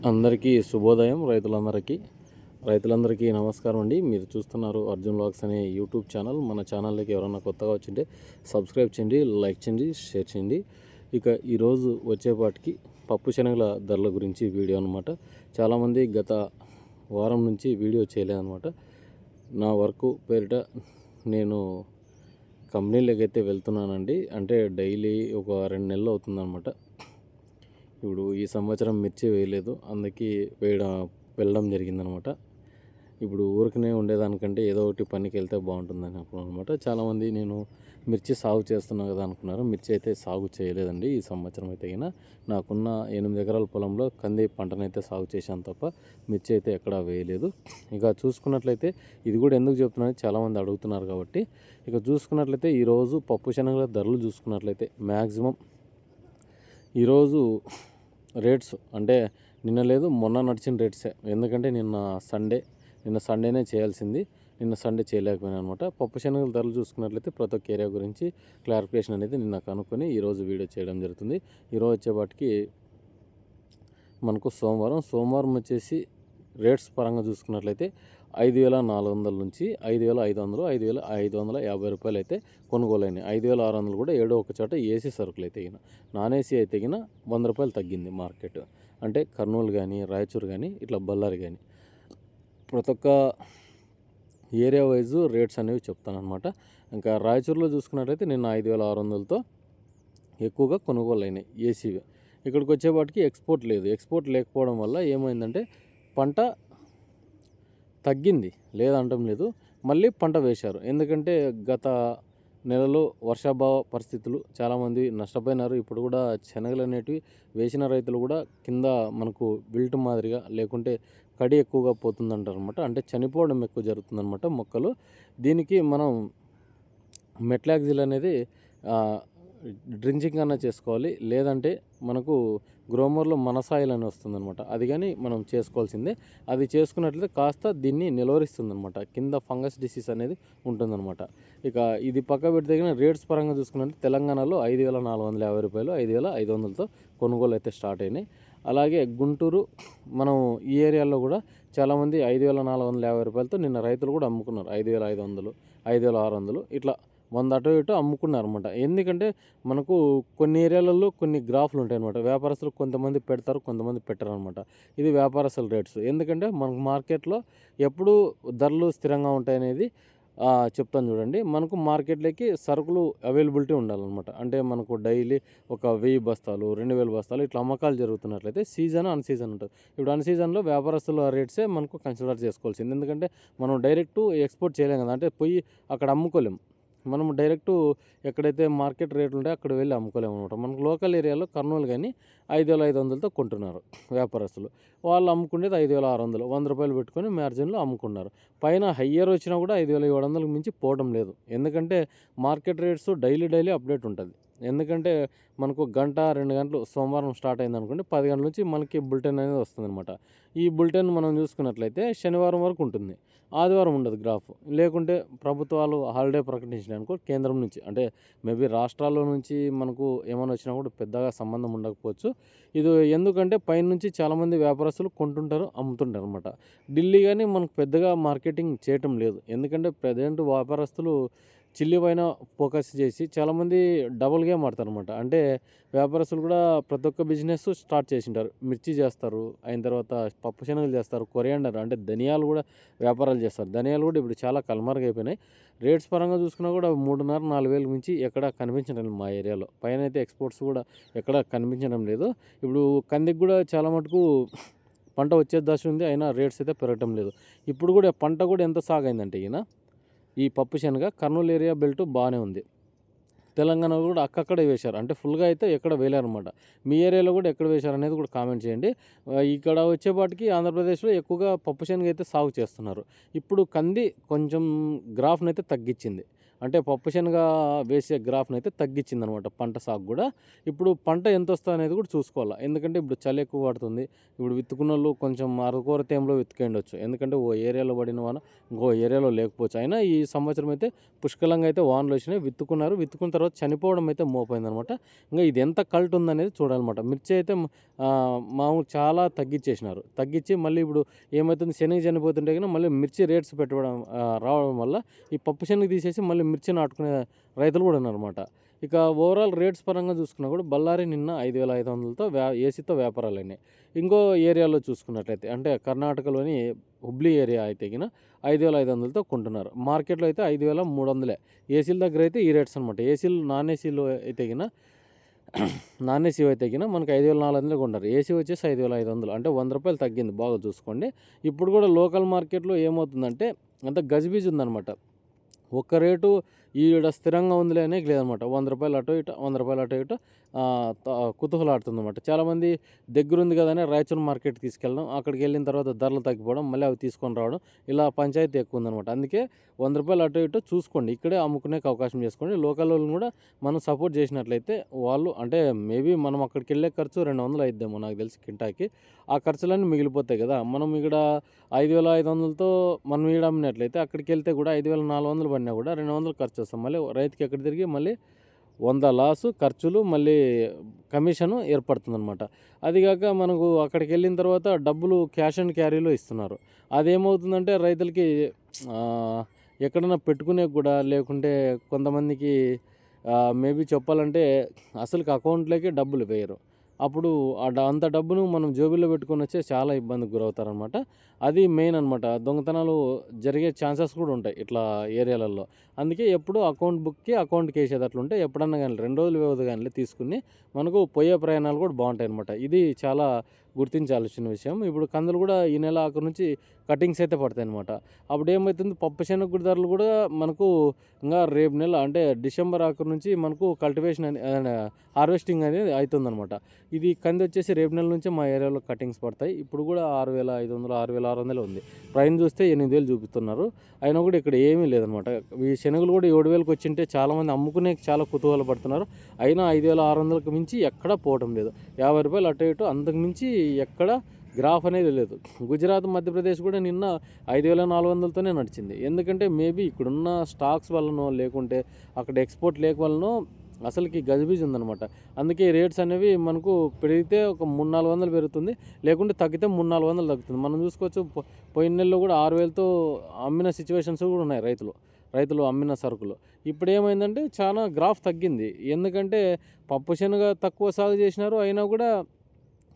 అందరికీ శుభోదయం. రైతులందరికీ నమస్కారం అండి. మీరు చూస్తున్నారు అర్జున్ వ్లాగ్స్ అనే యూట్యూబ్ ఛానల్. మన ఛానల్లోకి ఎవరైనా కొత్తగా వచ్చింటే సబ్స్క్రైబ్ చేయండి, లైక్ చేయండి, షేర్ చేయండి. ఇక ఈరోజు వచ్చేపాటికి పప్పు శనగల ధరల గురించి వీడియో అనమాట. చాలామంది గత వారం నుంచి వీడియో చేయలేదన్నమాట. నా వర్క్ పేరిట నేను కంపెనీలోకి అయితే వెళ్తున్నానండి. అంటే డైలీ ఒక 2 నెలలు అవుతుందన్నమాట. ఇప్పుడు ఈ సంవత్సరం మిర్చి వేయలేదు, అందుకే వెళ్ళడం జరిగిందనమాట. ఇప్పుడు ఊరికనే ఉండేదానికంటే ఏదో ఒకటి పనికి వెళ్తే బాగుంటుందని అనుకున్నాను అనమాట. చాలామంది నేను మిర్చి సాగు చేస్తున్నా కదా అనుకున్నారు. మిర్చి అయితే సాగు చేయలేదండి ఈ సంవత్సరం అయితే. నాకున్న 8 ఎకరాల పొలంలో కంది పంటనైతే సాగు చేశాను తప్ప మిర్చి అయితే ఎక్కడా వేయలేదు. ఇక చూసుకున్నట్లయితే ఇది కూడా ఎందుకు చెప్తున్నాను, చాలామంది అడుగుతున్నారు కాబట్టి. ఇక చూసుకున్నట్లయితే ఈరోజు పప్పు శనగల ధరలు చూసుకున్నట్లయితే మ్యాక్సిమం ఈరోజు రేట్స్ అంటే నిన్న లేదు మొన్న నడిచిన రేట్సే. ఎందుకంటే నిన్న సండేనే చేయాల్సింది, నిన్న సండే చేయలేకపోయినా అనమాట. పప్పు శనగల ధరలు చూసుకున్నట్లయితే ప్రతి ఒక్క ఏరియా గురించి క్లారిఫికేషన్ అనేది నిన్న కనుక్కొని ఈరోజు వీడియో చేయడం జరుగుతుంది. ఈరోజు వచ్చేపాటికి మనకు సోమవారం వచ్చేసి రేట్స్ పరంగా చూసుకున్నట్లయితే 5,400 నుంచి 5,500, 5,550 రూపాయలు అయితే కొనుగోలు అయినాయి. 5,600 కూడా ఏడో ఒక చోట ఏసీ సరుకులు అయితే నాన్ ఏసీ అయితే 100 రూపాయలు తగ్గింది మార్కెట్. అంటే కర్నూలు కానీ, రాయచూరు కానీ, ఇట్లా బళ్ళారి కానీ ప్రతి ఒక్క ఏరియా వైజు రేట్స్ అనేవి చెప్తాను అనమాట. ఇంకా రాయచూరులో చూసుకున్నట్లయితే నిన్న 5,600తో ఎక్కువగా కొనుగోలు అయినాయి ఏసీవి. ఇక్కడికి వచ్చేపాటికి ఎక్స్పోర్ట్ లేకపోవడం వల్ల ఏమైందంటే పంట తగ్గింది, లేదంటం లేదు. మళ్ళీ పంట వేశారు. ఎందుకంటే గత నెలలో వర్షాభావ పరిస్థితులు చాలామంది నష్టపోయినారు. ఇప్పుడు కూడా శనగలు అనేటివి వేసిన రైతులు కూడా కింద మనకు బిల్ట్ మాదిరిగా లేకుంటే కడి ఎక్కువగా పోతుందంటారు అనమాట. అంటే చనిపోవడం ఎక్కువ జరుగుతుందన్నమాట మొక్కలు. దీనికి మనం మెట్లాక్సిల్ అనేది డ్రించింగ్ అన్నా చేసుకోవాలి, లేదంటే మనకు గ్రోమర్లో మనసాయిల్ అని వస్తుందన్నమాట. అది కానీ మనం చేసుకోవాల్సిందే. అది చేసుకున్నట్లయితే కాస్త దీన్ని నిలవరిస్తుందన్నమాట, కింద ఫంగస్ డిసీజ్ అనేది ఉంటుందన్నమాట. ఇక ఇది పక్క పెడితే రేట్స్ పరంగా చూసుకున్నట్లయితే తెలంగాణలో 5,450 రూపాయలు, 5,500తో కొనుగోలు అయితే స్టార్ట్ అయినాయి. అలాగే గుంటూరు మనం ఈ ఏరియాలో కూడా చాలామంది 5,450 రూపాయలతో నిన్న రైతులు కూడా అమ్ముకున్నారు. 5,500, 5,600 ఇట్లా 100 అటు ఇటు అమ్ముకున్నారు అనమాట. ఎందుకంటే మనకు కొన్ని ఏరియాలలో కొన్ని గ్రాఫ్లు ఉంటాయి అనమాట. వ్యాపారస్తులు కొంతమంది పెడతారు, కొంతమంది పెట్టరు అనమాట. ఇది వ్యాపారస్తుల రేట్స్. ఎందుకంటే మనకు మార్కెట్లో ఎప్పుడు ధరలు స్థిరంగా ఉంటాయనేది చెప్తాను చూడండి. మనకు మార్కెట్లోకి సరుకులు అవైలబిలిటీ ఉండాలన్నమాట. అంటే మనకు డైలీ ఒక 1000 బస్తాలు, 2000 బస్తాలు ఇట్లా అమ్మకాలు జరుగుతున్నట్లయితే సీజన్ అన్ సీజన్ ఉంటుంది. ఇప్పుడు అన్ సీజన్లో వ్యాపారస్తుల రేట్సే మనకు కన్సిడర్ చేసుకోవాల్సింది. ఎందుకంటే మనం డైరెక్ట్ ఎక్స్పోర్ట్ చేయలేం కదా, అంటే పోయి అక్కడ అమ్ముకోలేం. మనం డైరెక్టు ఎక్కడైతే మార్కెట్ రేట్లు ఉంటాయో అక్కడ వెళ్ళి అమ్ముకోలేము అనమాట. మనకు లోకల్ ఏరియాలో కర్నూలు కానీ 5,500తో కొంటున్నారు వ్యాపారస్తులు. వాళ్ళు అమ్ముకునేది 5,600, 100 రూపాయలు పెట్టుకొని మార్జిన్లో అమ్ముకున్నారు. పైన హయ్యర్ వచ్చినా కూడా 5,700కి మించి పోవడం లేదు. ఎందుకంటే మార్కెట్ రేట్స్ డైలీ అప్డేట్ ఉంటుంది. ఎందుకంటే మనకు 1-2 గంటలు సోమవారం స్టార్ట్ అయింది అనుకోండి, 10 గంటల నుంచి మనకి బులెటిన్ అనేది వస్తుందన్నమాట. ఈ బులెటిన్ మనం చూసుకున్నట్లయితే శనివారం వరకు ఉంటుంది, ఆదివారం ఉండదు గ్రాఫ్. లేకుంటే ప్రభుత్వాలు హాలిడే ప్రకటించినాయి అనుకో కేంద్రం నుంచి, అంటే మేబీ రాష్ట్రాల్లో నుంచి మనకు ఏమైనా వచ్చినా కూడా పెద్దగా సంబంధం ఉండకపోవచ్చు. ఇది ఎందుకంటే పైనుంచి చాలామంది వ్యాపారస్తులు కొంటుంటారు, అమ్ముతుంటారు అనమాట. ఢిల్లీ కానీ మనకు పెద్దగా మార్కెటింగ్ చేయటం లేదు. ఎందుకంటే ప్రజెంట్ వ్యాపారస్తులు చిల్లి పైన ఫోకస్ చేసి చాలామంది డబుల్ గేమ్ ఆడతారు అనమాట. అంటే వ్యాపారస్తులు కూడా ప్రతి ఒక్క బిజినెస్ స్టార్ట్ చేసింటారు. మిర్చి చేస్తారు, అయిన తర్వాత పప్పు శనగలు చేస్తారు, కొరియాండర్ అంటే ధనియాలు కూడా వ్యాపారాలు చేస్తారు. ధనియాలు కూడా ఇప్పుడు చాలా కల్మరుగా అయిపోయినాయి. రేట్స్ పరంగా చూసుకున్నా కూడా 3,500-4,000 మించి ఎక్కడ కనిపించడం లేదు మా ఏరియాలో. పైన అయితే ఎక్స్పోర్ట్స్ కూడా ఎక్కడ కనిపించడం లేదు. ఇప్పుడు కందికి కూడా చాలా మటుకు పంట వచ్చే దశ ఉంది, అయినా రేట్స్ అయితే పెరగటం లేదు. ఇప్పుడు కూడా పంట కూడా ఎంత సాగైందంటే ఈ పప్పు శనగ కర్నూలు ఏరియా బెల్ట్ బాగానే ఉంది. తెలంగాణలో కూడా అక్కడే వేశారు, అంటే ఫుల్గా అయితే ఎక్కడ వేయలేరన్నమాట. మీ ఏరియాలో కూడా ఎక్కడ వేశారు అనేది కూడా కామెంట్ చేయండి. ఇక్కడ వచ్చేపాటికి ఆంధ్రప్రదేశ్లో ఎక్కువగా పప్పు శనగ అయితే సాగు చేస్తున్నారు. ఇప్పుడు కంది కొంచెం గ్రాఫ్ని అయితే తగ్గించింది. అంటే పప్పుశనగ వేసే గ్రాఫ్‌నయితే తగ్గిచ్చిందనమాట పంట సాగు గూడా. ఇప్పుడు పంట ఎంతొస్తదనేది కూడా చూసుకోవాల. ఎందుకంటే ఇప్పుడు చలి ఎక్కువ పడుతుంది. ఇప్పుడు విత్తుకున్నోళ్ళు కొంచెం అరకొర తేమలో విత్తుకుండొచ్చు. ఎందుకంటే ఓ ఏరియాలో పడిన వాన ఇంకో ఏరియాలో లేకపోవచ్చు. అయినా ఈ సంవత్సరం అయితే పుష్కలంగా అయితే వానలొచ్చినాయి. విత్తుకున్నారు. విత్తుకున్న తర్వాత చనిపోవడం అయితే మోపైందనమాట. ఇంగా ఇది ఎంత కల్ట్ ఉందనేది చూడాలన్నమాట. మిర్చి అయితే మామూలు చాలా తగ్గిచ్చేసినారు. తగ్గిచ్చి మళ్ళీ ఇప్పుడు ఏమైతుంది శనగ చనిపోతుంటే గిన మళ్ళీ మిర్చి రేట్స్ పెట్టడం రావడం వల్ల ఈ పప్పు శనగ తీసేసి మళ్ళీ మిర్చి నాటుకునే రైతులు కూడా ఉన్నారన్నమాట. ఇక ఓవరాల్ రేట్స్ పరంగా చూసుకున్నా కూడా బళ్ళారి నిన్న 5,500తో ఏసీతో వ్యాపారాలయినాయి. ఇంకో ఏరియాలో చూసుకున్నట్లయితే అంటే కర్ణాటకలోని హుబ్లీ ఏరియా అయితే గిన 5,500తో కొంటున్నారు. మార్కెట్‌లో అయితే 5,300 ఏసీల దగ్గర అయితే ఈ రేట్స్ అనమాట. ఏసీలు నాన్ ఏసీలో అయితే గిన నాన్ ఏసీ అయితే గిన మనకు 5,400 కొంటారు. ఏసీ వచ్చేసి 5,500 అంటే రూ. 100 తగ్గింది బాగా చూసుకోండి. ఇప్పుడు కూడా లోకల్ మార్కెట్‌లో ఏమవుతుందంటే అంత గజిబిజి ఉందనమాట. ఒక్క రేటు ఈడ స్థిరంగా ఉందిలే అనేకి లేదనమాట. రూ. 100 అటో ఇటో, రూ. 100 అటో ఇటో కుతూహలాడుతుందనమాట. చాలామంది దగ్గరుంది కదా అని రాయచూరు మార్కెట్‌కి తీసుకెళ్ళడం, అక్కడికెళ్ళిన తర్వాత ధరలు తగ్గిపోవడం, మళ్ళీ అవి తీసుకొని రావడం, ఇలా పంచాయతీ ఎక్కువుందనమాట. అందుకే రూ. 100 అటో ఇటో చూసుకోండి. ఇక్కడే అమ్ముకునేకి అవకాశం చేసుకోండి. లోకలోళ్ళని కూడా మనం సపోర్ట్ చేసినట్లయితే వాళ్ళు అంటే మేబీ మనం అక్కడికెళ్ళే ఖర్చు 200 అయిద్దేమో నాకు తెలిసి కింటాకి. ఆ ఖర్చులన్నీ మిగిలిపోతాయి కదా! మనం ఇక్కడ 5,500తో మనం ఈడ అమ్మినట్లయితే అక్కడికెళ్తే కూడా 5,400 పడినా కూడా 200 ఖర్చొస్తాయి. మళ్ళీ రైతుకి ఎక్కడ తిరిగి మళ్ళీ 100 లాసు, ఖర్చులు, మళ్ళీ కమిషను ఏర్పడుతుందనమాట. అదిగాక మనకు అక్కడికెళ్ళిన తర్వాత డబ్బులు క్యాష్ అండ్ క్యారీలో ఇస్తున్నారు. అదేమవుతుందంటే రైతులకి ఎక్కడన్నా పెట్టుకునేకి కూడా లేకుంటే కొంతమందికి మేబీ చెప్పాలంటే అసలుకి అకౌంట్‌లోకే డబ్బులు వేయరు. అప్పుడు అంత డబ్బును మనం జేబులో పెట్టుకొనొచ్చే చాలా ఇబ్బందికి గురవుతారనమాట. అది మెయిన్ అనమాట. దొంగతనాలు జరిగే ఛాన్సెస్ కూడా ఉంటాయి ఇట్లా ఏరియాలలో. అందుకే ఎప్పుడూ అకౌంట్ బుక్‌కి అకౌంట్‌కేసేది అట్లుంటే ఎప్పుడన్నా గానీ 2 రోజులు వ్యవధి గానిలే తీసుకొని మనకు పోయే ప్రయాణాలు కూడా బావుంటాయనమాట. ఇది చాలా గుర్తించాల్సిన విషయం. ఇప్పుడు కందులు కూడా ఈ నెల ఆఖరు నుంచి కటింగ్స్ అయితే పడతాయనమాట. అప్పుడేమైతుంది పప్పు శనగ ధరలు కూడా మనకు ఇంగా రేపు నెల అంటే డిసెంబర్ ఆఖరు నుంచి మనకు కల్టివేషన్ హార్వెస్టింగ్ అనేది అయితుందనమాట. ఇది కందొచ్చేసి రేపు నెల నుంచే మా ఏరియాలో కటింగ్స్ పడతాయి. ఇప్పుడు కూడా 6,500, 6,600 ఉంది. ప్రైస్ చూస్తే 8,000 చూపిస్తున్నారు. అయినా కూడా ఇక్కడ ఏమీ లేదనమాట. ఈ శనగలు కూడా 7,000కి వచ్చింటే చాలామంది అమ్ముకునేకి చాలా కుతూహల పడుతున్నారు. అయినా 5,600కి మించి ఎక్కడా పోవటం లేదు. రూ. 50 అటు ఇటు అంతకు మించి ఎక్కడ గ్రాఫ్ అనేది లేదు. గుజరాత్, మధ్యప్రదేశ్ కూడా నిన్న 5,400తోనే నడిచింది. ఎందుకంటే మేబీ ఇక్కడున్న స్టాక్స్ వల్లనో లేకుంటే అక్కడ ఎక్స్‌పోర్ట్ లేక వల్లనో అసలుకి గజిబిజి ఉందనమాట. అందుకే రేట్స్ అనేవి మనకు పెరిగితే ఒక 300, 400 పెరుగుతుంది. లేకుంటే తగ్గితే 300, 400 తగ్గుతుంది. మనం చూసుకోవచ్చు పోయిన నెలలో కూడా 6,000తో అమ్మిన సిచ్యువేషన్స్ కూడా ఉన్నాయి రైతులు అమ్మిన సరుకులు. ఇప్పుడేమైందంటే చాలా గ్రాఫ్ తగ్గింది. ఎందుకంటే పప్పు శనగ తక్కువ సాగు చేసినారు. అయినా కూడా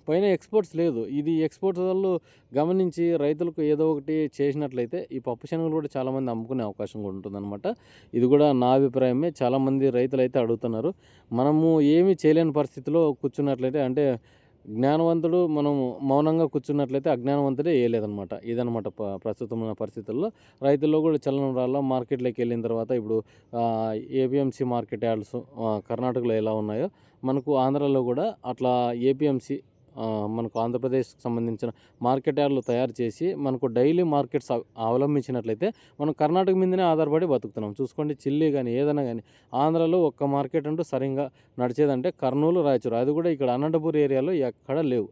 పైన ఎక్స్‌పోర్ట్స్ లేదు. ఇది ఎక్స్‌పోర్ట్స్ వాళ్ళు గమనించి రైతులకు ఏదో ఒకటి చేసినట్లయితే ఈ పప్పు శనగలు కూడా చాలామంది అమ్ముకునే అవకాశం కూడా ఉంటుందన్నమాట. ఇది కూడా నా అభిప్రాయమే. చాలామంది రైతులైతే అడుగుతున్నారు. మనము ఏమీ చేయలేని పరిస్థితిలో కూర్చున్నట్లయితే అంటే జ్ఞానవంతుడు మనం మౌనంగా కూర్చున్నట్లయితే అజ్ఞానవంతుడే ఏయలేదనమాట. ఇదనమాట ప్రస్తుతం ఉన్న పరిస్థితుల్లో. రైతుల్లో కూడా చలనం రాళ్ళ మార్కెట్‌లోకి వెళ్ళిన తర్వాత ఇప్పుడు ఏపీఎంసీ మార్కెట్ యార్డ్స్ కర్ణాటకలో ఎలా ఉన్నాయో మనకు ఆంధ్రాలో కూడా అట్లా ఏపీఎంసీ మనకు ఆంధ్రప్రదేశ్‌కి సంబంధించిన మార్కెట్ యార్డ్‌లు తయారు చేసి మనకు డైలీ మార్కెట్స్ అవలంబించినట్లయితే మనం కర్ణాటక మీదనే ఆధారపడి బతుకుతున్నాం. చూసుకోండి చిల్లీ గానీ, ఏదైనా గానీ ఆంధ్రాలో ఒక్క మార్కెట్ అంటూ సరింగా నడిచేదంటే కర్నూలు, రాయచూరు. అది కూడా ఇక్కడ అనంతపూర్ ఏరియాలో ఎక్కడ లేవు.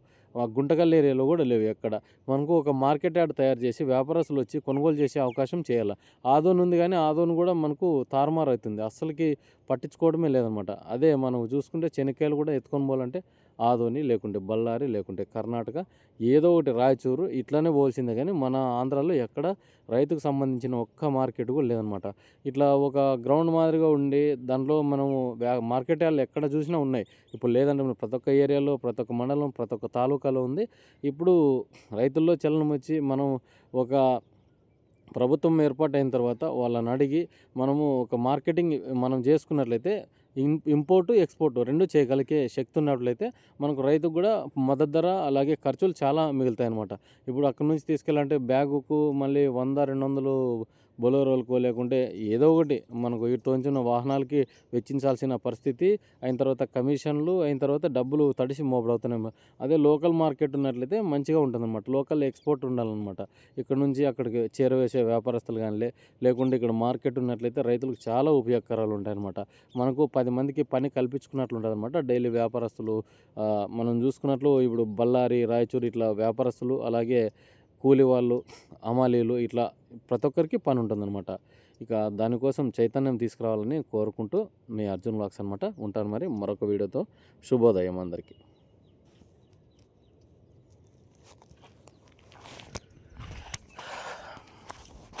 గుంటకల్ ఏరియాలో కూడా లేవు ఎక్కడ. మనకు ఒక మార్కెట్ యార్డ్ తయారు చేసి వ్యాపారస్తులు వచ్చి కొనుగోలు చేసే అవకాశం చేయాల. ఆదోని ఉంది కానీ ఆదోని కూడా మనకు తారుమారు అవుతుంది. అస్సలకి పట్టించుకోవడమే లేదనమాట. అదే మనం చూసుకుంటే చెనిక్కాయలు కూడా ఎత్తుకొని పోవాలంటే ఆదోని, లేకుంటే బళ్ళారి, లేకుంటే కర్ణాటక ఏదో ఒకటి రాయచూరు ఇట్లానే పోవాల్సిందే కానీ మన ఆంధ్రాలో ఎక్కడ రైతుకు సంబంధించిన ఒక్క మార్కెట్ కూడా లేదనమాట. ఇట్లా ఒక గ్రౌండ్ మాదిరిగా ఉండి దాంట్లో మనము మార్కెట్ యార్డ్‌లు ఎక్కడ చూసినా ఉన్నాయి. ఇప్పుడు లేదంటే ప్రతి ఒక్క ఏరియాలో, ప్రతి ఒక్క మండలం, ప్రతి ఒక్క తాలూకాలో ఉంది. ఇప్పుడు రైతుల్లో చలనం వచ్చి మనం ఒక ప్రభుత్వం ఏర్పాటైన తర్వాత వాళ్ళని అడిగి మనము ఒక మార్కెటింగ్ మనం చేసుకున్నట్లయితే ఇంపోర్టు, ఎక్స్‌పోర్టు 2 చేయగలిగే శక్తి ఉన్నట్లయితే మనకు రైతుకు కూడా మద్దతు ధర అలాగే ఖర్చులు చాలా మిగులుతాయన్నమాట. ఇప్పుడు అక్కడి నుంచి తీసుకెళ్ళాలంటే బ్యాగుకు మళ్ళీ 100, 200 బొలోరోలకో లేకుంటే ఏదో ఒకటి మనకు ఇటువంచున్న వాహనాలకి వెచ్చించాల్సిన పరిస్థితి. అయిన తర్వాత కమిషన్లు, అయిన తర్వాత డబ్బులు తడిసి మోపుడవుతున్నాయి. అదే లోకల్ మార్కెట్ ఉన్నట్లయితే మంచిగా ఉంటుందన్నమాట. లోకల్ ఎక్స్‌పోర్ట్ ఉండాలన్నమాట. ఇక్కడ నుంచి అక్కడికి చేరవేసే వ్యాపారస్తులు గానిలే, లేకుంటే ఇక్కడ మార్కెట్ ఉన్నట్లయితే రైతులకు చాలా ఉపయోగకరాలు ఉంటాయన్నమాట. మనకు 10 మందికి పని కల్పించుకున్నట్లు ఉంటదన్నమాట. డైలీ వ్యాపారస్తులు మనం చూసుకున్నట్లు ఇప్పుడు బళ్ళారి, రాయచూరు ఇట్లా వ్యాపారస్తులు, అలాగే కూలి వాళ్ళు, హమాలీలు ఇట్లా ప్రతి ఒక్కరికి పని ఉంటుందన్నమాట. ఇక దానికోసం చైతన్యం తీసుకురావాలని కోరుకుంటూ మీ అర్జున్ వ్లాగ్స్ అనమాట. ఉంటాను మరి మరొక వీడియోతో. శుభోదయం అందరికీ.